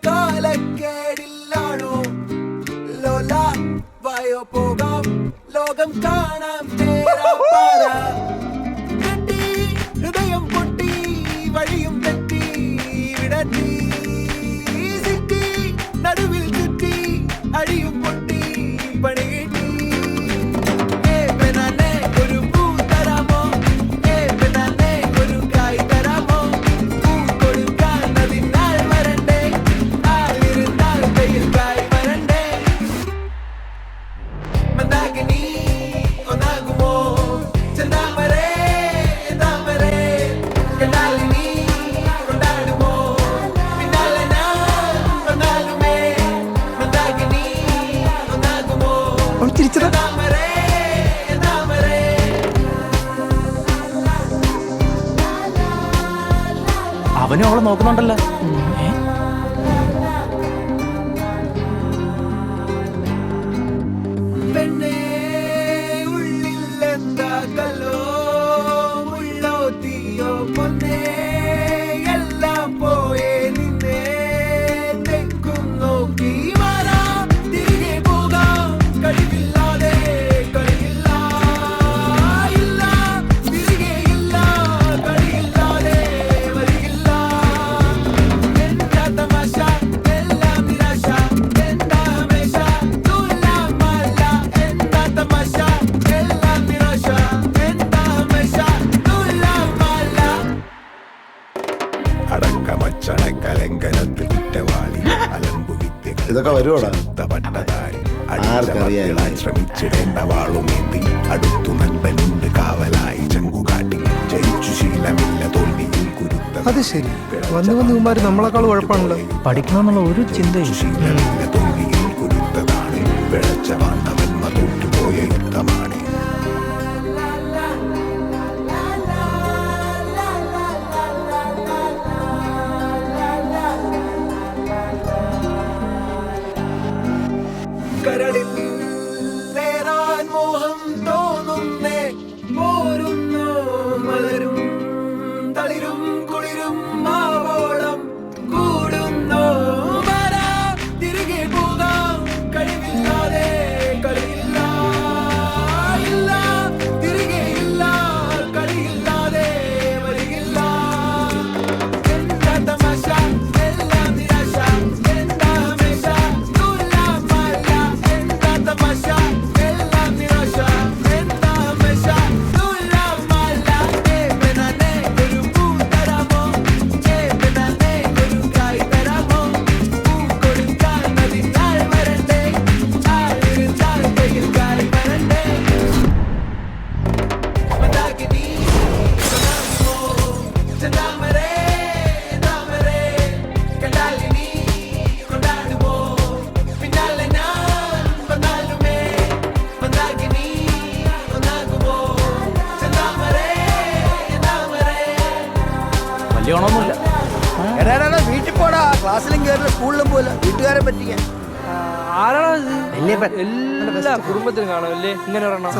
കാലക്കേടില്ലാണോ ലോല വായോ പോകാം ലോകം കാണാം തേരാപ്പാര കെട്ടി ഹൃദയം പൊട്ടി വഴിയും തെറ്റി വിടത്തി സിറ്റി നടുവിൽ ചുറ്റി അടിയും പൊട്ടി പണി കിട്ടി ഒരു പൂ തരാമോ ഒരു കായ് തരാമോ പൂ കൊടുക്കാൻ അതിനാൾ വരണ്ടേ ആളിരുന്നാൽ വെയിൽ കായ് വരണ്ടേ മന്ദാകിനി ഒന്നാകുമോ ചെന്താമരേ താമരേ കണ്ടാലിനി കൊണ്ടാടുമോ പിന്നാലെ ഞാൻ വന്നാലുമേ മന്ദാകിനി ഒന്നാകുമോ ചെന്താമരേ താമരേ അവനും അവളെ നോക്കുന്നുണ്ടല്ലോ. പെണ്ണേ ഉള്ളിൽ എന്താ കല്ലോ ഉള്ളോ തീയോ പൊന്നേ എല്ലാം പോയേ നിന്നേ തെക്കും നോക്കി മാറാ തിരികെ പോകാം കഴിവില്ലാതെ കളിയില്ല ഇല്ല തിരികെ ഇല്ല കളിയില്ലാതെ വരികില്ല എന്താ തമാശ എല്ലാം നിരാശ എന്താ ഹമേശ തുലാമല്ല എന്താ തമാശ എല്ലാം നിരാശ എന്താ ഹമേശ തുലാമല്ല അടക്കമച്ചടക്കലങ്കനത്തിൽ കുറ്റവാളി അലമ്പു വിദ്യകൾ ഇതൊക്കെ വരുവോടാ? പട്ടതാരി ആർക്കറിയാം? ശ്രമിച്ചിടേണ്ട വാളുമേന്തി അടുത്തു നൻപനുണ്ട് കാവലായി ചങ്കുകാട്ടി ജയിച്ചു ശീലമില്ല തോൽവിയിൽ കുരുത്ത അത് ശരി, വന്ന് വന്ന് ഇവന്മാര് നമ്മളെക്കാൾ ഉഴപ്പാണല്ലോ. പഠിക്കണമെന്നുള്ള ഒരു ചിന്തയും ശീലമില്ല തോൽവിയിൽ കുരുത്തതാണ് പിഴച്ച വാണ്ടവന്മ തോറ്റുപോയ യുദ്ധമാണ് കരളിൽ നേരാൻ മോഹം തോന്നുന്നേ പോരുന്നു മലരും തളിരും കുളിരും മാവോളം കൂടുന്നു വരാ തിരികെ പോകാം കഴിവില്ലാതെ കളിയില്ല ഇല്ല തിരികെ ഇല്ല കളിയില്ലാതെ വരികില്ല എന്താ തമാശ എല്ലാം നിരാശ എന്താ ഹമേശ തുലാമല്ല എന്താ തമാശ എല്ലാം നിരാശ എന്താ ഹമേശ തുലാമല്ല പെണ്ണേ ഒരു പൂ തരാമോ പെണ്ണേ ഒരു കായ് തരാമോ പൂ കൊടുക്കാൻ അതിനാൾ വരണ്ടേ ആളിരുന്നാൽ വെയിൽ കായ് വരണ്ടേ മന്ദാകിനി ഒന്നാകുമോ ചെന്താമരേ താമരേ കണ്ടാലിനി കൊണ്ടാടുമോ പിന്നാലെ ഞാൻ വന്നാലുമേ മന്ദാകിനി ഒന്നാകുമോ ചെന്താമരേ താമരേ വലിയ ഓണമൊന്നുമില്ല. എടാ വീട്ടിൽ പോടാ, ക്ലാസ്സിലും കയറില്ല സ്കൂളിലും പോയില്ല, വീട്ടുകാരെ പറ്റിക്കാൻ. ആരാണത്? എല്ലാ കുടുംബത്തിനും കാണുമല്ലേ ഇങ്ങനെ ഒരെണ്ണം.